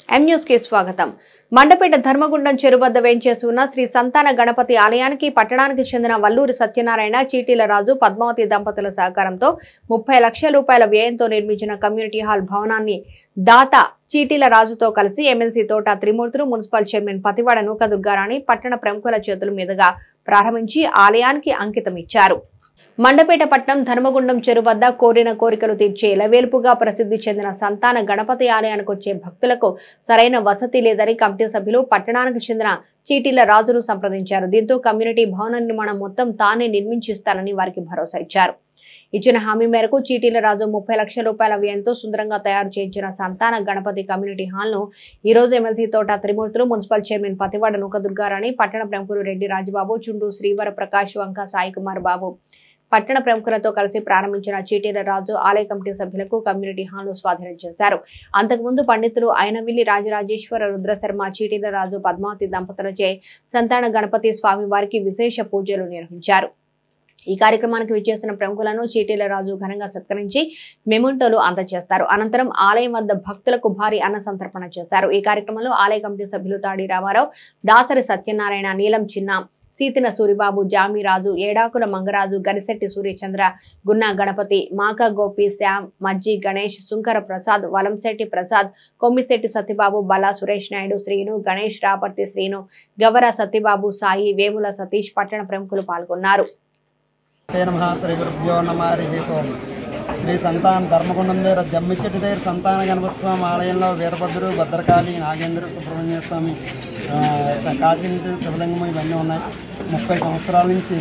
M news కి స్వాగతం. మండపేట ధర్మగుండం చెరువు వద్ద వేంచేసి ఉన్న శ్రీ సంతాన గణపతి ఆలయానికి పట్టణానికి చెందిన వల్లూరి సత్యనారాయణ, చీటీల రాజు, పద్మావతి దంపతుల సహకారంతో 30 లక్షల రూపాయల వ్యయంతో నిర్మించిన కమ్యూనిటీ హాల్ భవనాన్ని దాత చీటీల రాజుతో కలిసి ఎమ్మెల్సీ తోట త్రిమూర్తులు, మున్సిపల్ చైర్మన్ పతివాడ నూక దుర్గారాణి పట్టణ ప్రముఖుల చేతుల మీదుగా ప్రారంభించి ఆలయానికి అంకితం ఇచ్చారు. మండపేట పట్టణం ధర్మగుండం చెరువు వద్ద కోరిన కోరికలు తీర్చే ఇలవేల్పుగా ప్రసిద్ధి చెందిన సంతాన గణపతి ఆలయానికి వచ్చే భక్తులకు సరైన వసతి లేదని కమిటీ సభ్యులు పట్టణానికి చెందిన చీటీల రాజును సంప్రదించారు. దీంతో కమ్యూనిటీ భవన నిర్మాణం మొత్తం తానే నిర్మించిస్తానని వారికి భరోసా ఇచ్చారు. ఇచ్చిన హామీ మేరకు చీటీల రాజు 30 లక్షల రూపాయల వ్యయంతో సుందరంగా తయారు చేయించిన సంతాన గణపతి కమ్యూనిటీ హాల్ ను ఈ రోజు ఎమ్మెల్సీ తోట త్రిమూర్తులు, మున్సిపల్ చైర్మన్ పతివాడ నూక దుర్గారాణి, పట్టణ ప్రముఖులు రెడ్డి రాజబాబు, చుండు శ్రీవర ప్రకాష్, వంక సాయి కుమార్ బాబు పట్టణ ప్రముఖులతో కలిసి ప్రారంభించిన చీటీల రాజు ఆలయ కమిటీ సభ్యులకు కమ్యూనిటీ హాల్ ను స్వాధీనం చేశారు. అంతకుముందు పండితులు అయినవిల్లి రాజరాజేశ్వర, రుద్రశర్మ, చీటీల రాజు, పద్మావతి దంపతులచే సంతాన గణపతి స్వామి వారికి విశేష పూజలు నిర్వహించారు. ఈ కార్యక్రమానికి విచ్చేసిన ప్రముఖులను చీటీల రాజు ఘనంగా సత్కరించి మెమోంటోలు అందజేస్తారు. అనంతరం ఆలయం వద్ద భక్తులకు భారీ అన్న సంతర్పణ చేశారు. ఈ కార్యక్రమంలో ఆలయ కమిటీ సభ్యులు తాడి రామారావు, దాసరి సత్యనారాయణ, నీలం చిన్న, సీతిన సూరిబాబు, జామిరాజు, ఏడాకుల మంగరాజు, గరిశెట్టి సూర్యచంద్ర, గున్నా గణపతి, మాక గోపి, శ్యామ్, మజ్జి గణేష్, సుంకర ప్రసాద్, వలంశెట్టి ప్రసాద్, కొమ్మిశెట్టి సత్యబాబు, బలా సురేష్ నాయుడు, శ్రీను గణేష్, రాపర్తి శ్రీను, గవర సత్యబాబు, సాయి, వేముల సతీష్ పట్టణ ప్రముఖులు పాల్గొన్నారు. శ్రీ సంతాన ధర్మగుండం దగ్గర జమ్మిచెట్టు దగ్గర సంతాన గణపతి స్వామి ఆలయంలో వీరభద్రుడు, భద్రకాళి, నాగేంద్ర, సుబ్రహ్మణ్య స్వామి, కాశీ శివలింగం ఇవన్నీ ఉన్నాయి. 30 సంవత్సరాల నుంచి,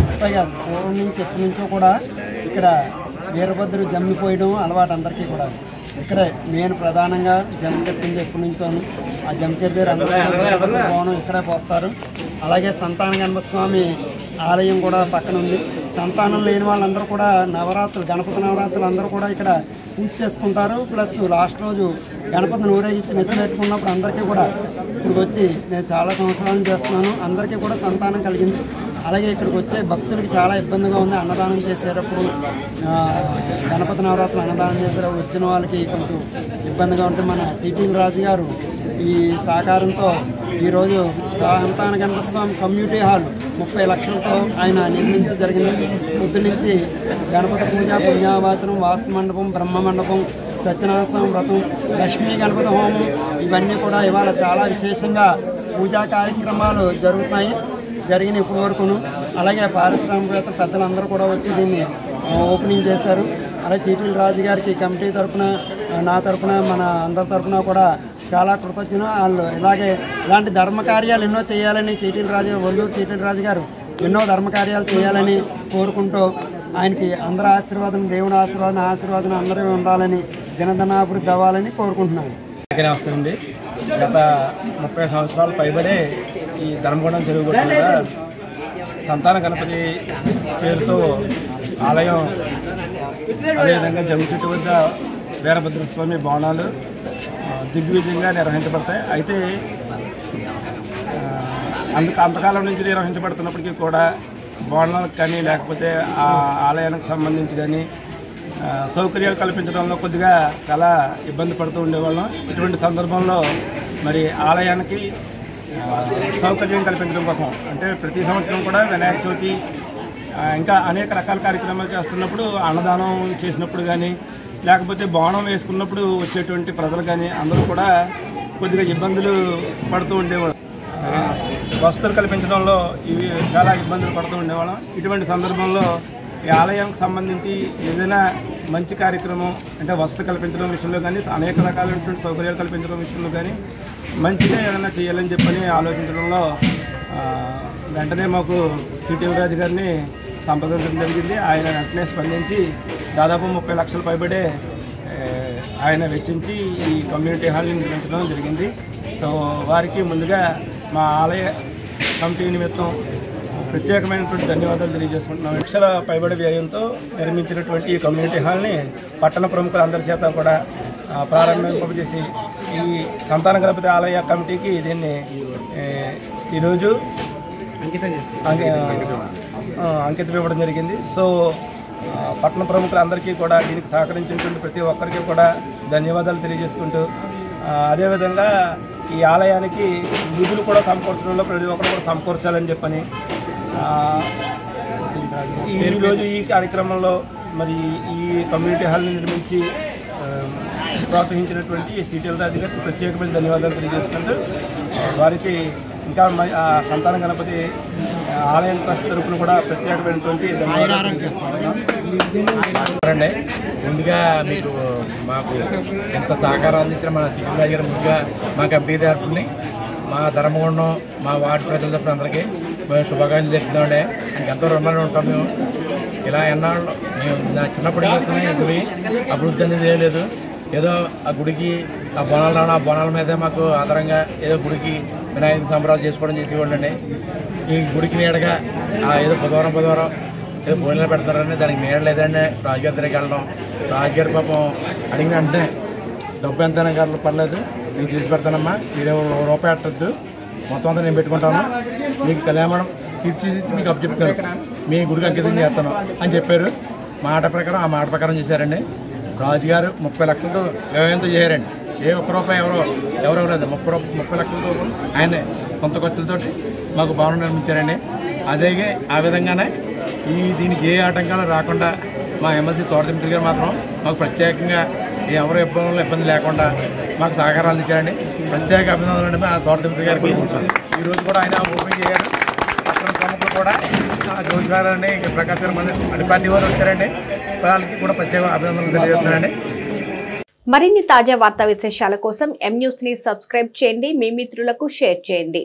30 పూర్వం నుంచి ఎప్పటి నుంచో కూడా ఇక్కడ వీరభద్రుడు జమ్మి పోయడం అలవాటు అందరికీ కూడా. ఇక్కడే మెయిన్ ప్రధానంగా జమ్మి చెట్టు ఉంది ఎప్పటి నుంచో. ఆ జమ్మి చెట్టు దగ్గర అందరూ భవనం ఇక్కడే పోస్తారు. అలాగే సంతాన గణపతి స్వామి ఆలయం కూడా పక్కన ఉంది. సంతానం లేని వాళ్ళందరూ కూడా నవరాత్రులు, గణపతి నవరాత్రులు అందరూ కూడా ఇక్కడ పూజ చేసుకుంటారు. ప్లస్ లాస్ట్ రోజు గణపతిని ఊరేగించి నెత్తి పెట్టుకున్నప్పుడు అందరికీ కూడా ఇక్కడికి వచ్చి నేను చాలా సంవత్సరాలు చేస్తున్నాను, అందరికీ కూడా సంతానం కలిగింది. అలాగే ఇక్కడికి వచ్చే భక్తులకి చాలా ఇబ్బందిగా ఉంది. అన్నదానం చేసేటప్పుడు, గణపతి నవరాత్రులు అన్నదానం చేసేటప్పుడు వచ్చిన వాళ్ళకి కొంచెం ఇబ్బందిగా ఉంటుంది. మన చీటీల రాజు గారు ఈ సహకారంతో ఈరోజు సంతాన గణపతి స్వామి కమ్యూనిటీ హాల్ 30 లక్షలతో ఆయన నిర్మించి జరిగింది. పొద్దు నుంచి గణపతి పూజ, పుణ్యావాచనం, వాస్తు మండపం, బ్రహ్మ మండపం, సత్యనారాయణ స్వామి వ్రతం, లక్ష్మీ గణపతి హోమం ఇవన్నీ కూడా ఇవాళ చాలా విశేషంగా పూజా కార్యక్రమాలు జరిగిన ఇప్పటి వరకును. అలాగే పారిశ్రామికవేత్త పెద్దలందరూ కూడా వచ్చి దీన్ని ఓపెనింగ్ చేశారు. అలాగే చీటీల రాజు గారికి కమిటీ తరఫున, నా తరఫున, మన అందరి తరఫున కూడా చాలా కృతజ్ఞతలు. వాళ్ళు ఇలాంటి ధర్మకార్యాలు ఎన్నో చేయాలని వల్లూరు చీటీల రాజు గారు ఎన్నో ధర్మకార్యాలు చేయాలని కోరుకుంటూ ఆయనకి అందరి ఆశీర్వాదం, దేవుని ఆశీర్వాదం అందరూ ఉండాలని, దినదినాభివృద్ధి అవ్వాలని కోరుకుంటున్నాను. వస్తుంది. గత 30 సంవత్సరాలు పైబడే ఈ ధర్మగుండం చెరువు గట్టు మీద సంతాన గణపతి పేరుతో ఆలయం, అదేవిధంగా జమ్మిచెట్టు వద్ద వీరభద్ర స్వామి భవనాలు దిగ్విజయంగా నిర్వహించబడతాయి. అయితే అంతకాలం నుంచి నిర్వహించబడుతున్నప్పటికీ కూడా భవనాలకు కానీ లేకపోతే ఆ ఆలయానికి సంబంధించి కానీ సౌకర్యాలు కల్పించడంలో కొద్దిగా చాలా ఇబ్బంది పడుతూ ఉండేవాళ్ళం. ఇటువంటి సందర్భంలో మరి ఆలయానికి సౌకర్యం కల్పించడం కోసం అంటే ప్రతి సంవత్సరం కూడా వినాయక చవితి ఇంకా అనేక రకాల కార్యక్రమాలు చేస్తున్నప్పుడు, అన్నదానం చేసినప్పుడు కానీ లేకపోతే బోనం వేసుకున్నప్పుడు వచ్చేటువంటి ప్రజలు కానీ అందరూ కూడా కొద్దిగా ఇబ్బందులు పడుతూ ఉండేవాళ్ళం. వసతులు కల్పించడంలో ఇవి చాలా ఇబ్బందులు పడుతూ ఉండేవాళ్ళం. ఇటువంటి సందర్భంలో ఈ ఆలయానికి సంబంధించి ఏదైనా మంచి కార్యక్రమం అంటే వసతి కల్పించడం విషయంలో కానీ, అనేక రకాలైనటువంటి సౌకర్యాలు కల్పించడం విషయంలో కానీ మంచిగా ఏదైనా చేయాలని చెప్పని ఆలోచించడంలో వెంటనే మాకు చీటీల రాజు గారిని సంప్రదించడం జరిగింది. ఆయన వెంటనే స్పందించి దాదాపు 30 లక్షలు పైబడే ఆయన వెచ్చించి ఈ కమ్యూనిటీ హాల్ని నిర్మించడం జరిగింది. సో వారికి ముందుగా మా ఆలయ కమిటీ నిమిత్తం ప్రత్యేకమైనటువంటి ధన్యవాదాలు తెలియజేసుకుంటున్నాం. లక్షల పైబడి వ్యయంతో నిర్మించినటువంటి ఈ కమ్యూనిటీ హాల్ని పట్టణ ప్రముఖులందరి చేత కూడా ప్రారంభింపజేసి ఈ సంతాన గణపతి ఆలయ కమిటీకి దీన్ని ఈరోజు అంకితం ఇవ్వడం జరిగింది. సో పట్టణ ప్రముఖులందరికీ కూడా దీనికి సహకరించినటువంటి ప్రతి ఒక్కరికి కూడా ధన్యవాదాలు తెలియజేసుకుంటూ అదేవిధంగా ఈ ఆలయానికి నిధులు కూడా సమకూర్చడంలో ప్రతి ఒక్కరు కూడా సమకూర్చాలని చెప్పని ఈరోజు ఈ కార్యక్రమంలో మరి ఈ కమ్యూనిటీ హాల్ని నిర్మించి ప్రోత్సహించినటువంటి సిటీల రాజు గారికి ప్రత్యేకమైన ధన్యవాదాలు తెలియజేసుకుంటూ వారికి ఇంకా సంతాన గణపతి ఆలయం ట్రస్ట్ తరఫున కూడా ప్రత్యేకమైనటువంటి ధన్యవాదాలు తెలియజేసుకుంటున్నాం. ముందుగా మీకు మాకు ఎంత సహకారం అందించిన మన సిటీల రాజు గారు ముందుగా మా కమిటీ తరఫుని మా ధర్మగుండం మా వార్డు ప్రజల తరఫున అందరికీ మేము శుభాకాంక్షలు చెప్తున్నామండి. ఎంతో రుణాలు ఉంటాం మేము. ఇలా ఎన్నాళ్ళు మేము నా చిన్నప్పటి నుంచి గుడి అభివృద్ధి అనేది ఏం లేదు. ఏదో ఆ గుడికి ఆ బోనాలు రావడం, ఆ బోనాల మీదే మాకు ఆధారంగా ఏదో గుడికి వినాయక సంబరాలు చేసుకోవడం చేసేవాళ్ళు అండి. ఈ గుడికి నీడగా ఏదో బుధవారం ఏదో భోజనాలు పెడతారని దానికి నీడ లేదండి. రాజుగారి దగ్గరికి వెళ్ళడం, రాజుగారి పాపం అడిగిన అంటే డబ్బు ఎంతైనా గారు పర్లేదు నేను తీసి పెడతానమ్మా, మీరు రూపాయి పెట్టద్దు, మొత్తం అంతా నేను పెట్టుకుంటాను, మీకు కళ్యాణం తీర్చి మీకు అప్పు చెప్తాను, మీ గుడికి అంకితం చేస్తాను అని చెప్పారు. మాట ప్రకారం ఆ మాట ప్రకారం చేశారండి. రాజుగారు 30 లక్షలతో వ్యయంతో చేశారండి. ఏ ఒక్క రూపాయి ఎవరెవరు లేదు, 30 లక్షలతో ఆయన కొంత ఖర్చులతోటి మాకు భవనం నిర్మించారండి. అదే ఆ విధంగానే దీనికి ఏ ఆటంకాలు రాకుండా మా ఎమ్మెల్సీ తోటతిమిత్రులు గారు మాత్రం మాకు ప్రత్యేకంగా ఎవరు ఇబ్బంది లేకుండా మాకు సహకారాలు ఇచ్చారండి. ప్రత్యేక అభినందనలు అండి మా తోటతిమిత్రులు గారికి. ఈరోజు కూడా ఆయన ఓపెన్ చేశారు. అక్కడ ప్రముఖులు కూడా జోష్ గారు అండి, ప్రకాశ్ గారు, మంది అన్ని పార్టీ వారు వచ్చారండి. వాళ్ళకి కూడా ప్రత్యేక అభినందనలు తెలియజేస్తున్నారండి. మరిన్ని తాజా వార్తా విశేషాల కోసం ఎం న్యూస్ ని సబ్స్క్రైబ్ చేయండి, మీ మిత్రులకు షేర్ చేయండి.